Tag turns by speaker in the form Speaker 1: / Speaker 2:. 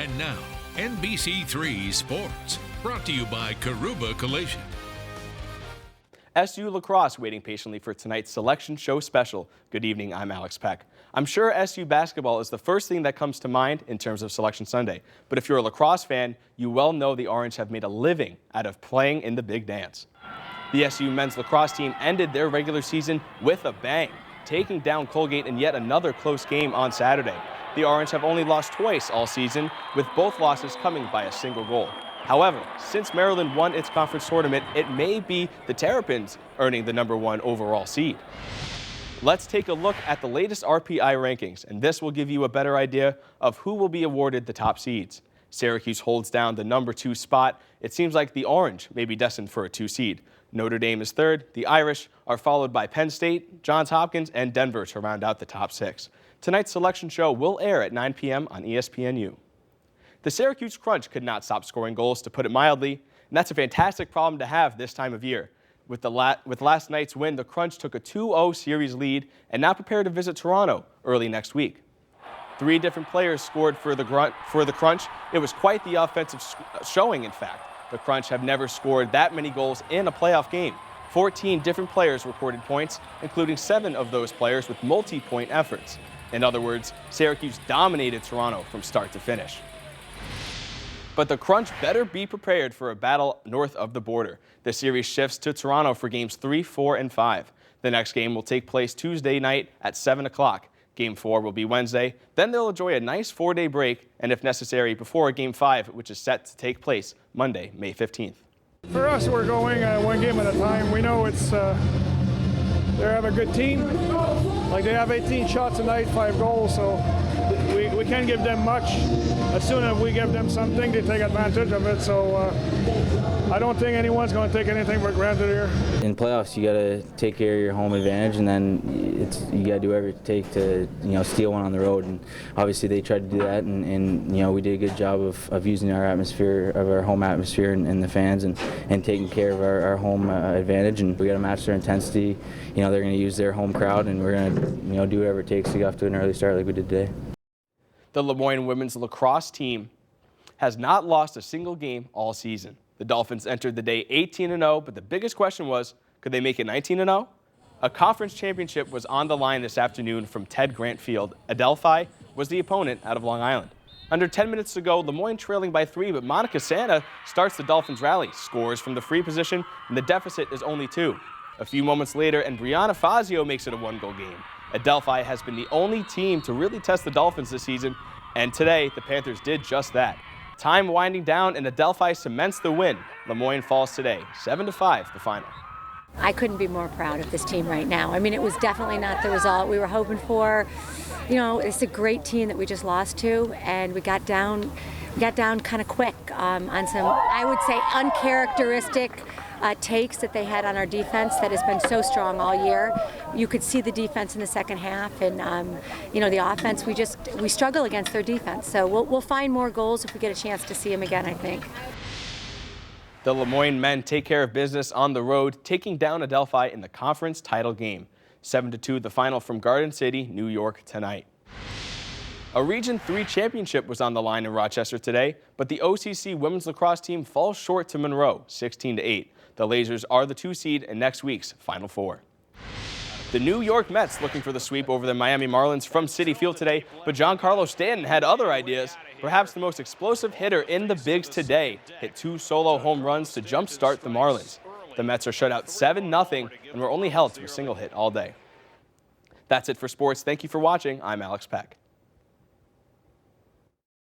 Speaker 1: And now, NBC3 Sports, brought to you by Karuba Collision.
Speaker 2: SU lacrosse waiting patiently for tonight's selection show special. Good evening, I'm Alex Peck. I'm sure SU basketball is the first thing that comes to mind in terms of Selection Sunday. But if you're a lacrosse fan, you well know the Orange have made a living out of playing in the big dance. The SU men's lacrosse team ended their regular season with a bang, taking down Colgate in yet another close game on Saturday. The Orange have only lost twice all season, with both losses coming by a single goal. However, since Maryland won its conference tournament, it may be the Terrapins earning the #1 overall seed. Let's take a look at the latest RPI rankings, and this will give you a better idea of who will be awarded the top seeds. Syracuse holds down the #2 spot. It seems like the Orange may be destined for a 2 seed. Notre Dame is 3rd. The Irish are followed by Penn State, Johns Hopkins, and Denver to round out the top 6. Tonight's selection show will air at 9 p.m. on ESPNU. The Syracuse Crunch could not stop scoring goals, to put it mildly, and that's a fantastic problem to have this time of year. With last night's win, the Crunch took a 2-0 series lead and now prepare to visit Toronto early next week. 3 different players scored for the Crunch. It was quite the offensive showing, in fact. The Crunch have never scored that many goals in a playoff game. 14 different players recorded points, including 7 of those players with multi-point efforts. In other words, Syracuse dominated Toronto from start to finish. But the Crunch better be prepared for a battle north of the border. The series shifts to Toronto for games 3, 4, and 5. The next game will take place Tuesday night at 7 o'clock. Game 4 will be Wednesday. Then they'll enjoy a nice 4-day break, and if necessary, before Game 5, which is set to take place Monday, May 15th.
Speaker 3: For us, we're going one game at a time. We know it's they have a good team. Like, they have 18 shots tonight, 5 goals, so we can't give them much. As soon as we give them something, they take advantage of it. So I don't think anyone's going to take anything for granted here.
Speaker 4: In playoffs, you got to take care of your home advantage, and then you got to do whatever it takes to steal one on the road. And obviously, they tried to do that, and we did a good job of using our atmosphere, of our home atmosphere, and the fans, and taking care of our home advantage. And we got to match their intensity. They're going to use their home crowd, and we're going to do whatever it takes to get off to an early start like we did today.
Speaker 2: The Lemoyne women's lacrosse team has not lost a single game all season. The Dolphins entered the day 18-0, but the biggest question was, could they make it 19-0? A conference championship was on the line this afternoon from Ted Grant Field. Adelphi was the opponent out of Long Island. Under 10 minutes to go, Lemoyne trailing by 3, but Monica Santa starts the Dolphins' rally, scores from the free position, and the deficit is only 2. A few moments later, and Brianna Fazio makes it a 1-goal game. Adelphi has been the only team to really test the Dolphins this season, and today the Panthers did just that. Time winding down, and Adelphi cements the win. Lemoyne falls today, 7-5, the final.
Speaker 5: I couldn't be more proud of this team right now. I mean, it was definitely not the result we were hoping for. It's a great team that we just lost to, and we got down kind of quick on some, I would say, uncharacteristic takes that they had on our defense that has been so strong all year. You could see the defense in the second half, and the offense, we struggle against their defense. So we'll find more goals if we get a chance to see them again, I think.
Speaker 2: The Lemoyne men take care of business on the road, taking down Adelphi in the conference title game. 7-2, the final from Garden City, New York tonight. A Region 3 championship was on the line in Rochester today, but the OCC women's lacrosse team falls short to Monroe, 16-8. The Lasers are the 2 seed in next week's Final Four. The New York Mets looking for the sweep over the Miami Marlins from Citi Field today, but Giancarlo Stanton had other ideas. Perhaps the most explosive hitter in the Bigs today hit 2 solo home runs to jumpstart the Marlins. The Mets are shut out 7-0 and were only held to a single hit all day. That's it for sports. Thank you for watching. I'm Alex Peck.